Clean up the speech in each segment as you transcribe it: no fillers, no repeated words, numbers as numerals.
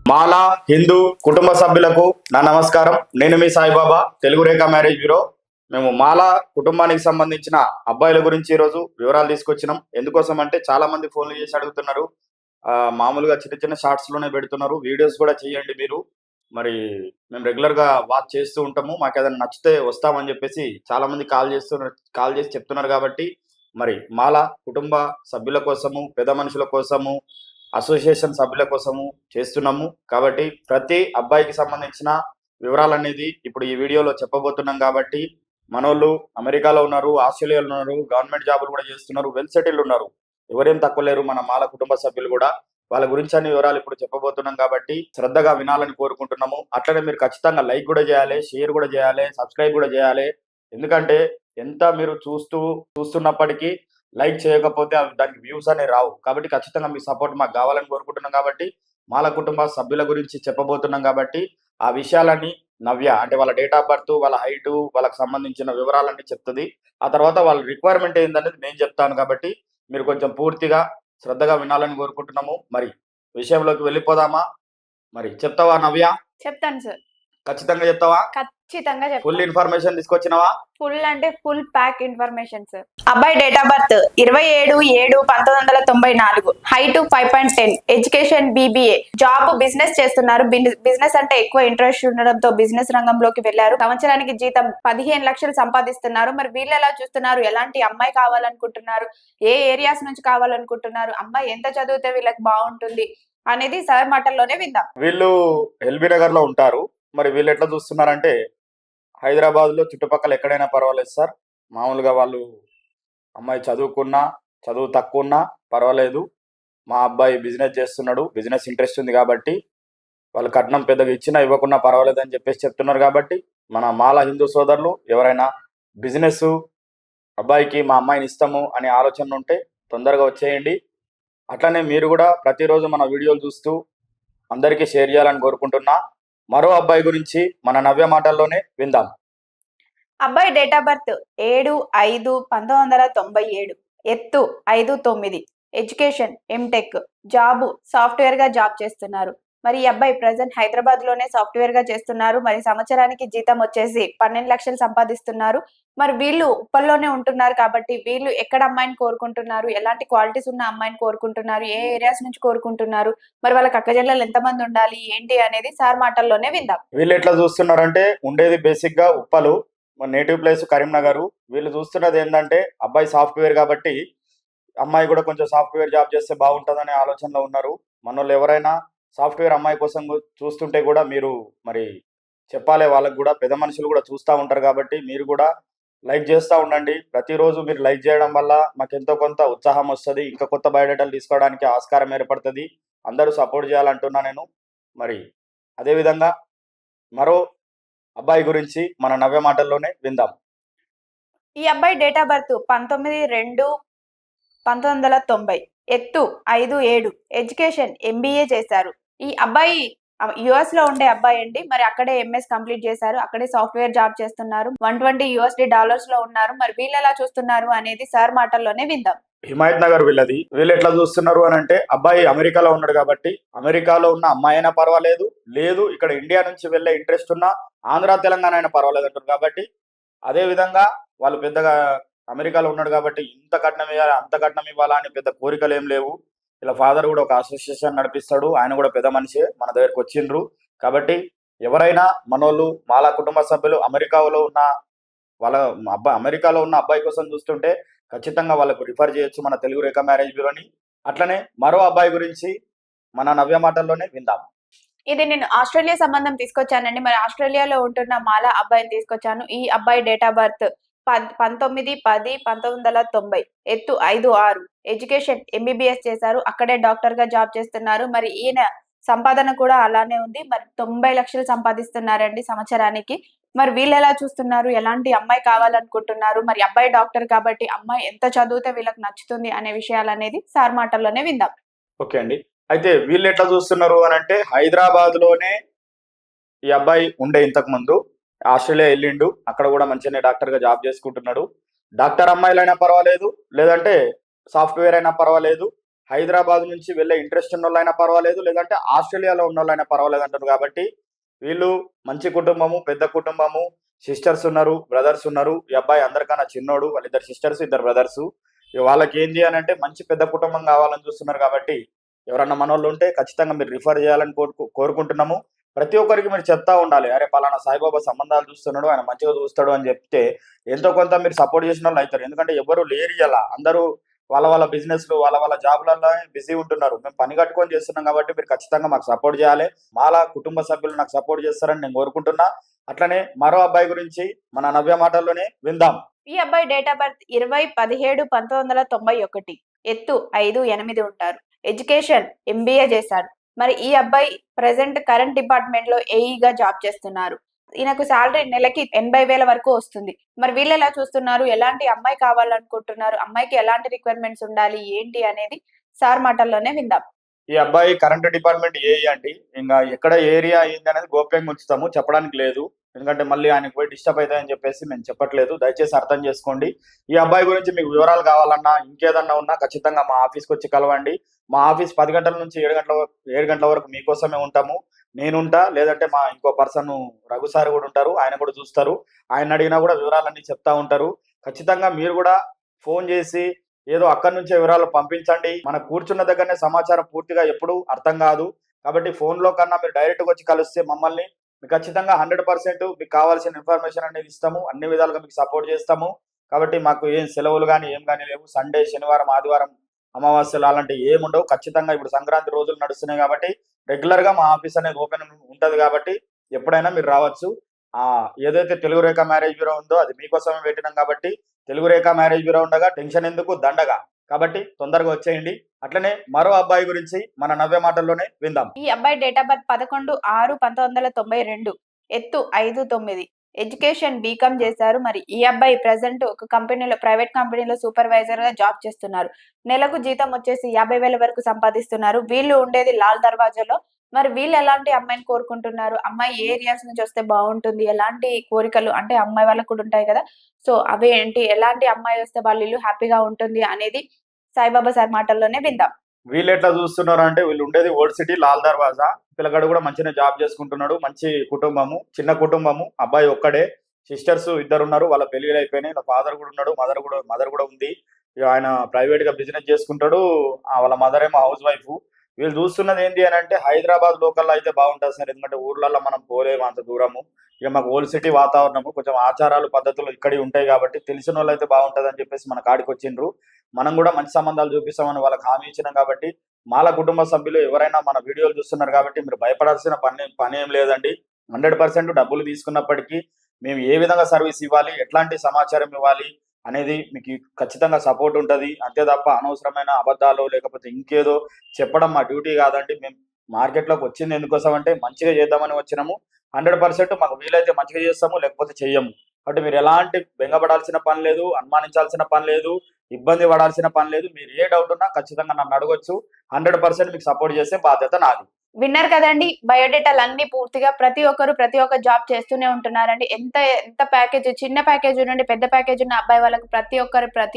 మాలా హిందూ కుటుంబ సభ్యులకు నా నమస్కారం. నేను మీ సాయిబాబా, తెలుగు రేఖ మ్యారేజ్ బ్యూరో. మేము మాలా కుటుంబానికి సంబంధించిన అబ్బాయిల గురించి ఈరోజు వివరాలు తీసుకొచ్చినాం. ఎందుకోసం అంటే చాలా మంది ఫోన్లు చేసి అడుగుతున్నారు. మామూలుగా చిన్న చిన్న షార్ట్స్ లోనే పెడుతున్నారు, వీడియోస్ కూడా చేయండి మీరు. మరి మేము రెగ్యులర్ గా వాచ్ చేస్తూ ఉంటాము, మాకు ఏదైనా నచ్చితే వస్తామని చెప్పేసి చాలా మంది కాల్ చేసి చెప్తున్నారు. కాబట్టి మరి మాలా కుటుంబ సభ్యుల కోసము, పెద్ద మనుషుల కోసము, అసోసియేషన్ సభ్యుల కోసము చేస్తున్నాము. కాబట్టి ప్రతి అబ్బాయికి సంబంధించిన వివరాలు అనేది ఇప్పుడు ఈ వీడియోలో చెప్పబోతున్నాం. కాబట్టి మనోళ్ళు అమెరికాలో ఉన్నారు, ఆస్ట్రేలియాలో ఉన్నారు, గవర్నమెంట్ జాబులు కూడా చేస్తున్నారు, వెల్ సెటిల్ ఉన్నారు, ఎవరేం తక్కువ లేరు మన మాల కుటుంబ సభ్యులు కూడా. వాళ్ళ గురించి అన్ని వివరాలు ఇప్పుడు చెప్పబోతున్నాం. కాబట్టి శ్రద్ధగా వినాలని కోరుకుంటున్నాము. అట్లనే మీరు ఖచ్చితంగా లైక్ కూడా చేయాలి, షేర్ కూడా చేయాలి, సబ్స్క్రైబ్ కూడా చేయాలి. ఎందుకంటే ఎంత మీరు చూస్తున్నప్పటికీ లైక్ చేయకపోతే దానికి వ్యూస్ అనేవి రావు. కాబట్టి ఖచ్చితంగా మీ సపోర్ట్ మాకు కావాలని కోరుకుంటున్నాం. కాబట్టి మాల కుటుంబ సభ్యుల గురించి చెప్పబోతున్నాం. కాబట్టి ఆ విషయాలన్నీ నవ్య అంటే వాళ్ళ డేట్ ఆఫ్ బర్త్, వాళ్ళ హైటు, వాళ్ళకి సంబంధించిన వివరాలన్నీ చెప్తుంది. ఆ తర్వాత వాళ్ళ రిక్వైర్మెంట్ ఏందనేది నేను చెప్తాను. కాబట్టి మీరు కొంచెం పూర్తిగా శ్రద్ధగా వినాలని కోరుకుంటున్నాము. మరి విషయంలోకి వెళ్ళిపోదామా? మరి చెప్తావా నవ్య? చెప్తాను సార్, ఖచ్చితంగా చెప్తావా? ఖచ్చితంగా ఫుల్ ఇన్ఫర్మేషన్ తీసుకొచ్చినావా? ఫుల్ అంటే ఫుల్ ప్యాక్ ఇన్ఫర్మేషన్ సార్. అబ్బాయి date of birth 27/7/1994, height 5.10, education BBA, job business చేస్తున్నారు. బిజినెస్ అంటే ఎక్కువ ఇంట్రెస్ట్ ఉండడంతో బిజినెస్ రంగంలోకి వెళ్లారు. సంవత్సరానికి జీతం 15 లక్షలు సంపాదిస్తున్నారు. మరి వీళ్ళు ఎలా చూస్తున్నారు, ఎలాంటి అమ్మాయి కావాలనుకుంటున్నారు, ఏ ఏరియాస్ నుంచి కావాలనుకుంటున్నారు, అమ్మాయి ఎంత చదివితే వీళ్ళకి బాగుంటుంది అనేది సార్ మాటల్లోనే విందాం. వీళ్ళు ఎల్బీ నగర్ లో ఉంటారు. మరి వీళ్ళు ఎట్లా చూస్తున్నారంటే హైదరాబాద్ లో చుట్టుపక్కల ఎక్కడైనా పర్వాలేదు సార్. మామూలుగా వాళ్ళు అమ్మాయి చదువుకున్నా, చదువు తక్కువ ఉన్నా పర్వాలేదు, మా అబ్బాయి బిజినెస్ చేస్తున్నాడు, బిజినెస్ ఇంట్రెస్ట్ ఉంది కాబట్టి వాళ్ళు కట్నం పెద్దగా ఇచ్చినా ఇవ్వకున్నా పర్వాలేదు అని చెప్పేసి చెప్తున్నారు. కాబట్టి మన మాల హిందూ సోదరులు ఎవరైనా బిజినెస్ అబ్బాయికి మా అమ్మాయిని ఇస్తాము అనే ఆలోచన ఉంటే తొందరగా వచ్చేయండి. అట్లనే మీరు కూడా ప్రతిరోజు మన వీడియోలు చూస్తూ అందరికీ షేర్ చేయాలని కోరుకుంటున్నా. మరో అబ్బాయి గురించి మన నవ్య మాటల్లోనే విందాం. అబ్బాయి డేట్ ఆఫ్ బర్త్ 7/5/1997, ఎత్తు 5'9", ఎడ్యుకేషన్ ఎంటెక్, జాబు సాఫ్ట్వేర్ గా జాబ్ చేస్తున్నారు. మరి ఈ అబ్బాయి ప్రజెంట్ హైదరాబాద్ లోనే సాఫ్ట్వేర్ గా చేస్తున్నారు. మరి సంవత్సరానికి జీతం వచ్చేసి 12 లక్షలు సంపాదిస్తున్నారు. మరి వీళ్ళు ఉప్పల్లోనే ఉంటున్నారు. కాబట్టి వీళ్ళు ఎక్కడ అమ్మాయిని కోరుకుంటున్నారు, ఎలాంటి క్వాలిటీస్ ఉన్న అమ్మాయిని కోరుకుంటున్నారు, ఏ ఏరియాస్ నుంచి కోరుకుంటున్నారు, మరి వాళ్ళకి అక్కజెల్లెలు ఎంతమంది ఉండాలి ఏంటి అనేది సార్ మాటల్లోనే విందాం. వీళ్ళు ఎట్లా చూస్తున్నారంటే ఉండేది బేసిక్ గా ఉప్పలు, మన నేటివ్ ప్లేస్ కరీంనగర్. వీళ్ళు చూస్తున్నది ఏంటంటే అబ్బాయి సాఫ్ట్వేర్ కాబట్టి అమ్మాయి కూడా కొంచెం సాఫ్ట్వేర్ జాబ్ చేస్తే బాగుంటుందనే ఆలోచనలో ఉన్నారు. మనోళ్ళు ఎవరైనా సాఫ్ట్వేర్ అమ్మాయి కోసం చూస్తుంటే కూడా మీరు మరి చెప్పాలి వాళ్ళకు కూడా. పెద్ద మనుషులు కూడా చూస్తూ ఉంటారు. కాబట్టి మీరు కూడా లైక్ చేస్తూ ఉండండి. ప్రతిరోజు మీరు లైక్ చేయడం వల్ల మాకు ఎంతో కొంత ఉత్సాహం వస్తుంది, ఇంకా కొత్త బయోడేటాలు తీసుకోవడానికి ఆస్కారం ఏర్పడుతుంది. అందరూ సపోర్ట్ చేయాలంటున్నా నేను. మరి అదేవిధంగా మరో అబ్బాయి గురించి మన నవ్య మాటల్లోనే విందాం. ఈ అబ్బాయి డేట్ ఆఫ్ బర్త్ 19/2/1990, ఎత్తు 5'7", ఎడ్యుకేషన్ MBA చేశారు. ఈ అబ్బాయి యుఎస్ లో ఉండే అబ్బాయి అండి. మరి అక్కడే MS కంప్లీట్ చేశారు, అక్కడే సాఫ్ట్వేర్ జాబ్ చేస్తున్నారు. $120 లో ఉన్నారు. మరి వీళ్ళు ఎలా చూస్తున్నారు అనేది సార్ మాటల్లోనే విందాం. హిమాయత్ నగర్ వీళ్ళది. వీళ్ళు ఎట్లా చూస్తున్నారు అని అంటే అబ్బాయి అమెరికాలో ఉన్నాడు కాబట్టి అమెరికాలో ఉన్న అమ్మాయి అయినా పర్వాలేదు, లేదు ఇక్కడ ఇండియా నుంచి వెళ్ళే ఇంట్రెస్ట్ ఉన్న ఆంధ్ర తెలంగాణ అయినా పర్వాలేదు అంటారు. కాబట్టి అదే విధంగా వాళ్ళు పెద్దగా అమెరికాలో ఉన్నాడు కాబట్టి ఇంత కట్నం ఇవ్వాలి, అంత కట్నం ఇవ్వాలా అని పెద్ద కోరికలు ఏం లేవు. ఇలా ఫాదర్ కూడా ఒక అసోసియేషన్ నడిపిస్తాడు, ఆయన కూడా పెద్ద మనిషి మన దగ్గరకు వచ్చిండ్రు. కాబట్టి ఎవరైనా మనోళ్ళు మాలా కుటుంబ సభ్యులు అమెరికాలో ఉన్న అమెరికాలో ఉన్న అబ్బాయి కోసం చూస్తుంటే ఖచ్చితంగా వాళ్ళకు రిఫర్ చేయొచ్చు మన తెలుగు రేఖ మ్యారేజ్ బ్యూరోని. అట్లనే మరో అబ్బాయి గురించి మన నవ్య మాటల్లోనే విందాం. ఇది నేను ఆస్ట్రేలియా సంబంధం తీసుకొచ్చానండి. మరి ఆస్ట్రేలియాలో ఉంటున్న మాలా అబ్బాయిని తీసుకొచ్చాను. ఈ అబ్బాయి డేట్ ఆఫ్ బర్త్ 19/10/1990, ఎత్తు 5'6", ఎడ్యుకేషన్ MBBS చేశారు, అక్కడే డాక్టర్ గా జాబ్ చేస్తున్నారు. మరి ఈయన సంపాదన కూడా అలానే ఉంది. మరి 90 లక్షలు సంపాదిస్తున్నారండి సంవత్సరానికి. మరి వీళ్ళు ఎలా చూస్తున్నారు, ఎలాంటి అమ్మాయి కావాలనుకుంటున్నారు, మరి అబ్బాయి డాక్టర్ కాబట్టి అమ్మాయి ఎంత చదివితే వీళ్ళకి నచ్చుతుంది అనే విషయాలు అనేది సార్ మాటల్లోనే విందాం. ఓకే అండి. అయితే వీళ్ళు ఎట్లా చూస్తున్నారు అని అంటే హైదరాబాద్ లోనే ఈ అబ్బాయి ఉండే ఇంతకు ముందు, ఆస్ట్రేలియా వెళ్ళిండు, అక్కడ కూడా మంచిగానే డాక్టర్ గా జాబ్ చేసుకుంటున్నాడు. డాక్టర్ అమ్మాయిలైనా పర్వాలేదు, లేదంటే సాఫ్ట్వేర్ అయినా పర్వాలేదు, హైదరాబాద్ నుంచి వెళ్ళే ఇంట్రెస్ట్ ఉన్న వాళ్ళైనా పర్వాలేదు, లేదంటే ఆస్ట్రేలియాలో ఉన్న వాళ్ళైనా పర్వాలేదు అంటారు. కాబట్టి వీళ్ళు మంచి కుటుంబము, పెద్ద కుటుంబము, సిస్టర్స్ ఉన్నారు, బ్రదర్స్ ఉన్నారు. ఈ అబ్బాయి అందరికన్నా చిన్నోడు, వాళ్ళిద్దరు సిస్టర్స్, ఇద్దరు బ్రదర్స్. వాళ్ళకి ఏంటి అని అంటే మంచి పెద్ద కుటుంబం కావాలని చూస్తున్నారు. కాబట్టి ఎవరన్నా మనోళ్ళు ఉంటే ఖచ్చితంగా మీరు రిఫర్ చేయాలని కోరుకుంటున్నాము. ప్రతి ఒక్కరికి మీరు చెప్తా ఉండాలి, అరే పలానా సాయిబాబా సంబంధాలు చూస్తున్నాడు, ఆయన మంచిగా చూస్తాడు అని చెప్తే ఎంతో కొంత మీరు సపోర్ట్ చేసిన వాళ్ళు అవుతారు. ఎందుకంటే ఎవరు లేరు ఇలా, అందరూ వాళ్ళ వాళ్ళ బిజినెస్లు, వాళ్ళ వాళ్ళ జాబ్లలో బిజీ ఉంటున్నారు. మేము పని కట్టుకొని చేస్తున్నాం కాబట్టి మీరు ఖచ్చితంగా మాకు సపోర్ట్ చేయాలి. మాలా కుటుంబ సభ్యులు నాకు సపోర్ట్ చేస్తారని నేను కోరుకుంటున్నా. అట్లనే మరో అబ్బాయి గురించి మన నవ్య మాటల్లోనే విందాం. ఈ అబ్బాయి డేట్ ఆఫ్ బర్త్ 20/17/1991, ఎత్తు 5'8" ఉంటారు. ఎడ్యుకేషన్ MBA చేశాడు. మరి ఈ అబ్బాయి ప్రెసెంట్ కరెంట్ డిపార్ట్మెంట్ లో ఏఈగా జాబ్ చేస్తున్నారు. ఈయనకు శాలరీ నెలకి 80,000 వరకు వస్తుంది. మరి వీళ్ళు ఎలా చూస్తున్నారు, ఎలాంటి అమ్మాయి కావాలనుకుంటున్నారు, అమ్మాయికి ఎలాంటి రిక్వైర్మెంట్స్ ఉండాలి ఏంటి అనేది సార్ మాటల్లోనే విందాం. ఈ అబ్బాయి కరెంట్ డిపార్ట్మెంట్ ఏఈ అండి. ఇంకా ఎక్కడ ఏరియా అయింది అనేది గోప్యంగా ఉంచుతాము, చెప్పడానికి లేదు. ఎందుకంటే మళ్ళీ ఆయనకు పోయి డిస్టర్బ్ అవుతాయని చెప్పేసి మేము చెప్పట్లేదు, దయచేసి అర్థం చేసుకోండి. ఈ అబ్బాయి గురించి మీకు వివరాలు కావాలన్నా, ఇంకేదన్నా ఉన్నా ఖచ్చితంగా మా ఆఫీస్కి వచ్చి కలవండి. మా ఆఫీస్ 10 గంటల నుంచి 7 గంటల వరకు మీకోసమే ఉంటాము. నేనుంటా, లేదంటే మా ఇంకో పర్సన్ రఘు సార్ కూడా ఉంటారు, ఆయన కూడా చూస్తారు. ఆయన అడిగినా కూడా వివరాలన్నీ చెప్తా ఉంటారు. ఖచ్చితంగా మీరు కూడా ఫోన్ చేసి ఏదో అక్కడి నుంచే వివరాలు పంపించండి. మన కూర్చున్న దగ్గరనే సమాచారం పూర్తిగా ఎప్పుడు అర్థం కాదు. కాబట్టి ఫోన్లో కన్నా మీరు డైరెక్ట్గా వచ్చి కలిస్తే మమ్మల్ని మీకు ఖచ్చితంగా 100% మీకు కావాల్సిన ఇన్ఫర్మేషన్ అనేది ఇస్తాము. అన్ని విధాలుగా మీకు సపోర్ట్ చేస్తాము. కాబట్టి మాకు ఏం సెలవులు కానీ ఏం కానీ లేవు. సండే, శనివారం, ఆదివారం, అమావాస్యలు అలాంటివి ఏమి ఉండవు. ఖచ్చితంగా ఇప్పుడు సంక్రాంతి రోజులు నడుస్తున్నాయి కాబట్టి రెగ్యులర్గా మా ఆఫీస్ అనేది ఓపెన్ ఉంటుంది. కాబట్టి ఎప్పుడైనా మీరు రావచ్చు. ఏదైతే తెలుగు రేఖ మ్యారేజ్ బ్యూరో ఉందో అది మీకోసమే పెట్టినాం. కాబట్టి తెలుగు రేఖ మ్యారేజ్ బ్యూరో ఉండగా టెన్షన్ ఎందుకు, దండగా. కాబట్టి తొందరగా వచ్చేయండి. అట్లనే మరో అబ్బాయి గురించి మన నవ్య మాటల్లోనే విందాం. ఈ అబ్బాయి డేట్ ఆఫ్ బర్త్ 11/6/1992, ఎత్తు 5'9", ఎడ్యుకేషన్ బీకామ్ చేశారు. మరి ఈ అబ్బాయి ప్రెసెంట్ ఒక కంపెనీలో, ప్రైవేట్ కంపెనీలో సూపర్వైజర్ గా జాబ్ చేస్తున్నారు. నెలకు జీతం వచ్చేసి 50,000 వరకు సంపాదిస్తున్నారు. వీళ్ళు ఉండేది లాల్ దర్వాజాలో. మరి వీళ్ళు ఎలాంటి అమ్మాయిని కోరుకుంటున్నారు, అమ్మాయి ఏ ఏరియాస్ నుంచి వస్తే బాగుంటుంది, ఎలాంటి కోరికలు అంటే అమ్మాయి వాళ్ళకు కూడా ఉంటాయి కదా, సో అవి ఏంటి, ఎలాంటి అమ్మాయి వస్తే వాళ్ళ ఇల్లు హ్యాపీగా ఉంటుంది అనేది సాయిబాబా సార్ మాటల్లోనే విందాం. వీళ్ళు ఎట్లా చూస్తున్నారు అంటే, వీళ్ళు ఉండేది ఓల్డ్ సిటీ లాల్ దర్వాజా. పిల్లగాడు కూడా మంచిగా జాబ్ చేసుకుంటున్నాడు. మంచి కుటుంబము, చిన్న కుటుంబము. అబ్బాయి ఒక్కడే, సిస్టర్స్ ఇద్దరు ఉన్నారు, వాళ్ళ పెళ్లిళ్ళు అయిపోయినాయి. వాళ్ళ ఫాదర్ కూడా ఉన్నాడు, మదర్ కూడా ఉంది. ఇక ఆయన ప్రైవేట్ గా బిజినెస్ చేసుకుంటాడు. వాళ్ళ మదర్ ఏమో హౌస్ వైఫ్. వీళ్ళు చూస్తున్నది ఏంటి అని అంటే, హైదరాబాద్ లోకల్లో అయితే బాగుంటుంది సార్. ఎందుకంటే ఊర్లలో మనం పోలేము అంత దూరము. ఇక మాకు ఓల్డ్ సిటీ వాతావరణము, కొంచెం ఆచారాలు పద్ధతులు ఇక్కడే ఉంటాయి. కాబట్టి తెలిసిన వాళ్ళు అయితే బాగుంటుంది అని చెప్పేసి మన కాడికి వచ్చిండ్రు. మనం కూడా మంచి సంబంధాలు చూపిస్తామని వాళ్ళకి హామీ ఇచ్చినాం. కాబట్టి మాల కుటుంబ సభ్యులు ఎవరైనా మన వీడియోలు చూస్తున్నారు కాబట్టి మీరు భయపడాల్సిన పని ఏం లేదండి. 100% డబ్బులు తీసుకున్నప్పటికీ మేము ఏ విధంగా సర్వీస్ ఇవ్వాలి, ఎట్లాంటి సమాచారం ఇవ్వాలి అనేది మీకు ఖచ్చితంగా సపోర్ట్ ఉంటుంది. అంతే తప్ప అనవసరమైన అబద్ధాలు లేకపోతే ఇంకేదో చెప్పడం మా డ్యూటీ కాదండి. మేము మార్కెట్లోకి వచ్చింది ఎందుకోసం అంటే మంచిగా చేద్దామని వచ్చినాము. 100% మాకు వీలైతే మంచిగా చేస్తాము, లేకపోతే చెయ్యము. కాబట్టి మీరు ఎలాంటి బెంగపడాల్సిన పని లేదు, అనుమానించాల్సిన పని లేదు, ఇబ్బంది పడాల్సిన పని లేదు. మీరు ఏ డౌట్ ఉన్నా ఖచ్చితంగా నన్ను అడగొచ్చు. 100% మీకు సపోర్ట్ చేసే బాధ్యత నాది. విన్నారు కదండి, బయోడేటాలు అన్ని పూర్తిగా ప్రతి ఒక్క జాబ్ చేస్తూనే ఉంటున్నారండి. ఎంత ఎంత ప్యాకేజ్, చిన్న ప్యాకేజ్ నుండి పెద్ద ప్యాకేజ్ ఉన్న అబ్బాయి వాళ్ళకి ప్రతి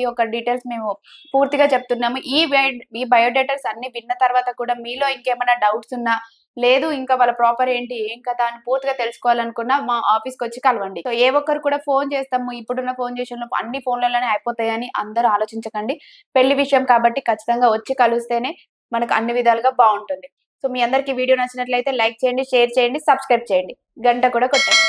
ఒక్క డీటెయిల్స్ మేము పూర్తిగా చెప్తున్నాము. ఈ బయోడేటాస్ అన్ని విన్న తర్వాత కూడా మీలో ఇంకేమైనా డౌట్స్ ఉన్నా, లేదు ఇంకా వాళ్ళ ప్రాపర్ ఏంటి, ఏం కదా అని పూర్తిగా తెలుసుకోవాలనుకున్నా మా ఆఫీస్కి వచ్చి కలవండి. సో ఏ ఒక్కరు కూడా ఫోన్ చేస్తాము, ఇప్పుడున్న ఫోన్ చేసిన అన్ని ఫోన్లలోనే అయిపోతాయని అందరూ ఆలోచించకండి. పెళ్లి విషయం కాబట్టి ఖచ్చితంగా వచ్చి కలిస్తేనే మనకు అన్ని విధాలుగా బాగుంటుంది. సో మీ అందరికీ వీడియో నచ్చినట్లయితే లైక్ చేయండి, షేర్ చేయండి, సబ్స్క్రైబ్ చేయండి, గంట కూడా కొట్టండి.